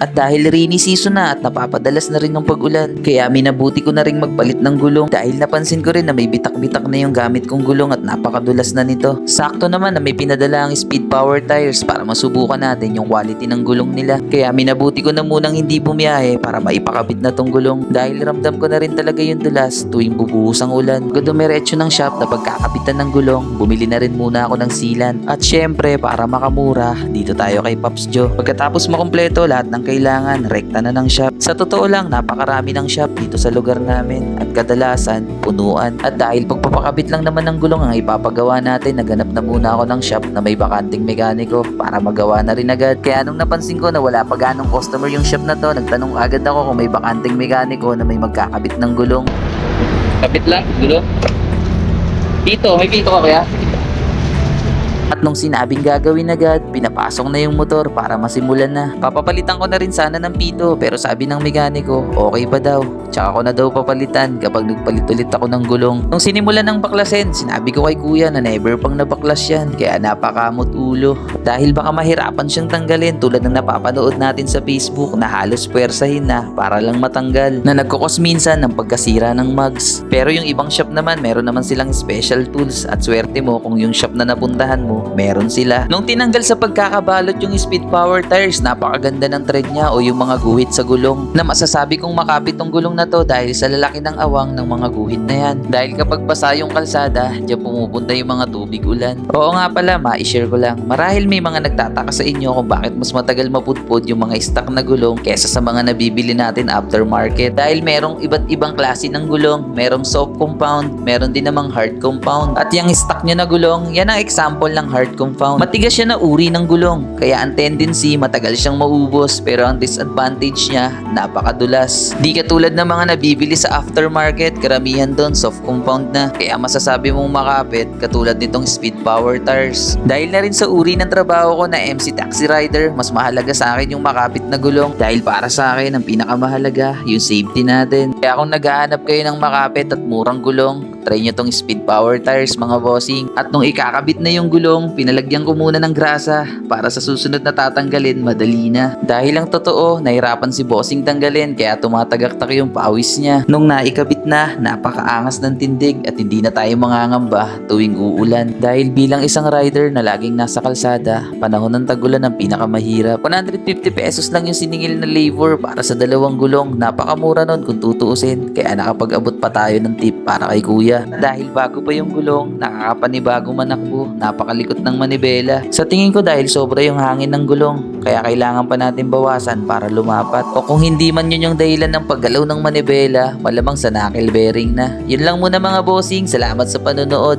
At dahil rainy season na at napapadalas na rin ng pag-ulan, kaya minabuti ko na rin magpalit ng gulong dahil napansin ko rin na may bitak-bitak na yung gamit kong gulong at napakadulas na nito. Sakto naman na may pinadala ang Speed Power Tires para masubukan natin yung quality ng gulong nila. Kaya minabuti ko na munang hindi bumiyahe para maipakabit na tong gulong dahil ramdam ko na rin talaga yung dulas tuwing bubuhos ang ulan. Dumiretso ng shop na pagkakabitan ng gulong, bumili na rin muna ako ng sealant. At syempre para makamura, dito tayo kay Pops Joe. Pagkatapos makumpleto lahat ng kailangan, rekta na ng shop. Sa totoo lang, napakarami ng shop dito sa lugar namin at kadalasan, punuan. At dahil pagpapakabit lang naman ng gulong ang ipapagawa natin, naganap na muna ako ng shop na may bakanting mekaniko para magawa na rin agad. Kaya nung napansin ko na wala pa ganong customer yung shop na to, nagtanong agad ako kung may bakanting mekaniko na may magkakabit ng gulong. Kapit lang, gulong. Dito, may pito ka kaya? At nung sinabing gagawin agad, pinapasok na yung motor para masimulan na. Papapalitan ko na rin sana ng pito pero sabi ng mekaniko, okay pa daw. Tsaka ko na daw papalitan kapag nagpalit ulit ako ng gulong. Nung sinimulan ng baklasin, sinabi ko kay kuya na never pang nabaklas yan kaya napakamot ulo. Dahil baka mahirapan siyang tanggalin tulad ng napapanood natin sa Facebook na halos puwersahin na para lang matanggal na nagkukos minsan ng pagkasira ng mugs. Pero yung ibang shop naman, meron naman silang special tools at swerte mo kung yung shop na napuntahan mo meron sila. Nung tinanggal sa pagkakabalot yung Speed Power Tires, napakaganda ng thread niya o yung mga guhit sa gulong na masasabi kong makapit tong gulong na to dahil sa lalaki ng awang ng mga guhit na yan. Dahil kapag basa yung kalsada, diyan pumupunta yung mga tubig ulan. Oo nga pala, ma-share ko lang. Marahil may mga nagtataka sa inyo kung bakit mas matagal mapudpod yung mga stock na gulong kesa sa mga nabibili natin aftermarket. Dahil merong iba't ibang klase ng gulong. Merong soft compound, meron din namang hard compound. At yung stock nyo na gulong, yan ang example ng hard compound. Matigas siya na uri ng gulong, kaya ang tendency matagal siyang maubos pero ang disadvantage niya napakadulas. Di katulad ng mga nabibili sa aftermarket, karamihan doon soft compound na, kaya masasabi mong makapit katulad nitong Speed Power Tires. Dahil na rin sa uri ng trabaho ko na MC Taxi Rider, mas mahalaga sa akin yung makapit na gulong dahil para sa akin ang pinakamahalaga yung safety natin. Kaya kung naghahanap kayo ng makapit at murang gulong, try nyo tong Speed Power Tires mga bossing. At nung ikakabit na yung gulong, pinalagyan ko muna ng grasa para sa susunod na tatanggalin madali na. Dahil ang totoo, nahirapan si bossing tanggalin kaya tumatagaktak yung pawis niya. Nung naikabit na, napakaangas ng tindig at hindi na tayo mangangamba tuwing uulan. Dahil bilang isang rider na laging nasa kalsada, panahon ng tagulan ang pinakamahirap. 150 pesos lang yung siningil na labor para sa dalawang gulong. Napakamura nun kung tutuusin, kaya nakapag-abot pa tayo ng tip para kay kuya. Dahil bago pa yung gulong, nakakapanibagong manakbo, napakalikot ng manibela. Sa tingin ko dahil sobra yung hangin ng gulong, kaya kailangan pa natin bawasan para lumapat. O kung hindi man yun yung dahilan ng paggalaw ng manibela, malamang sa knuckle bearing na. Yun lang muna mga bossing, salamat sa panonood.